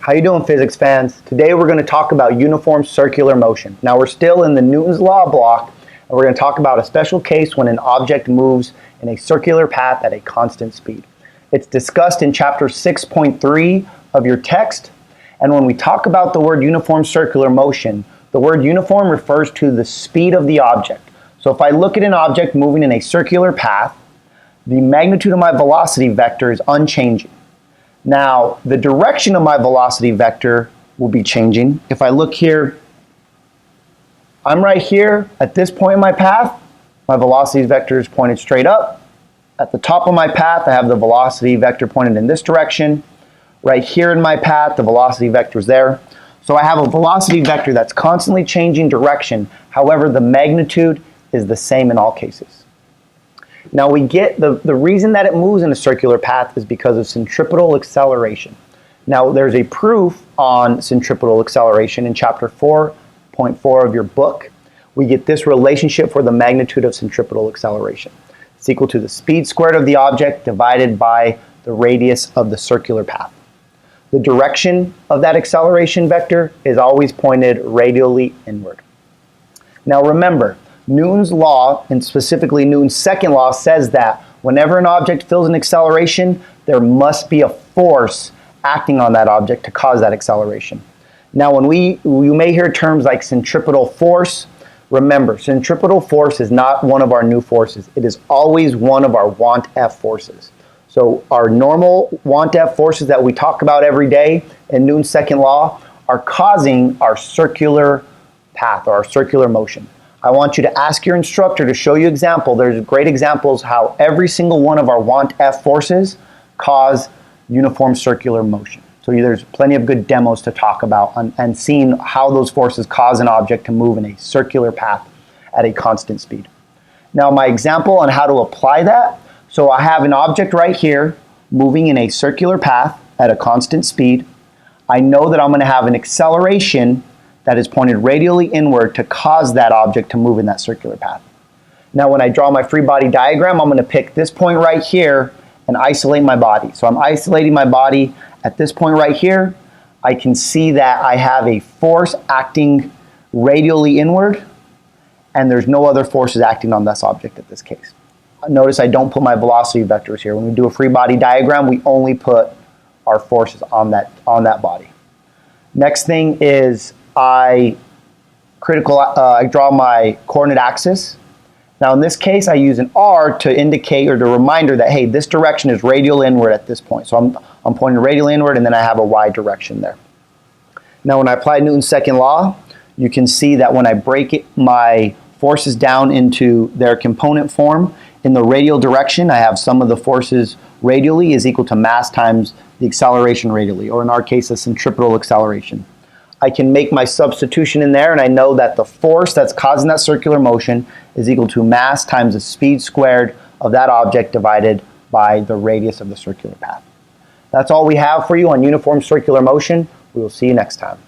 How you doing, physics fans? Today we're going to talk about uniform circular motion. Now we're still in the Newton's law block, and we're going to talk about a special case when an object moves in a circular path at a constant speed. It's discussed in chapter 6.3 of your text, and when we talk about the word uniform circular motion, the word uniform refers to the speed of the object. So if I look at an object moving in a circular path, the magnitude of my velocity vector is unchanging. Now, the direction of my velocity vector will be changing. If I look here, I'm right here at this point in my path. My velocity vector is pointed straight up. At the top of my path, I have the velocity vector pointed in this direction. Right here in my path, the velocity vector is there. So I have a velocity vector that's constantly changing direction. However, the magnitude is the same in all cases. Now we get the reason that it moves in a circular path is because of centripetal acceleration. Now there's a proof on centripetal acceleration in chapter 4.4 of your book. We get this relationship for the magnitude of centripetal acceleration. It's equal to the speed squared of the object divided by the radius of the circular path. The direction of that acceleration vector is always pointed radially inward. Now remember, Newton's law, and specifically Newton's second law, says that whenever an object feels an acceleration, there must be a force acting on that object to cause that acceleration. Now when you may hear terms like centripetal force, remember, centripetal force is not one of our new forces. It is always one of our want-F forces. So our normal want-F forces that we talk about every day in Newton's second law are causing our circular path or our circular motion. I want you to ask your instructor to show you example. There's great examples how every single one of our want-F forces cause uniform circular motion. So there's plenty of good demos to talk about and seeing how those forces cause an object to move in a circular path at a constant speed. Now my example on how to apply that. So I have an object right here moving in a circular path at a constant speed. I know that I'm going to have an acceleration that is pointed radially inward to cause that object to move in that circular path. Now when I draw my free body diagram, I'm going to pick this point right here and isolate my body. So I'm isolating my body at this point right here. I can see that I have a force acting radially inward, and there's no other forces acting on this object at this case. Notice I don't put my velocity vectors here. When we do a free body diagram, we only put our forces on that body. Next thing is I draw my coordinate axis. Now in this case, I use an R to indicate or to reminder that, hey, this direction is radial inward at this point. So I'm pointing radial inward, and then I have a Y direction there. Now when I apply Newton's second law, you can see that when I break my forces down into their component form, in the radial direction, I have sum of the forces radially is equal to mass times the acceleration radially, or in our case, the centripetal acceleration. I can make my substitution in there, and I know that the force that's causing that circular motion is equal to mass times the speed squared of that object divided by the radius of the circular path. That's all we have for you on uniform circular motion. We will see you next time.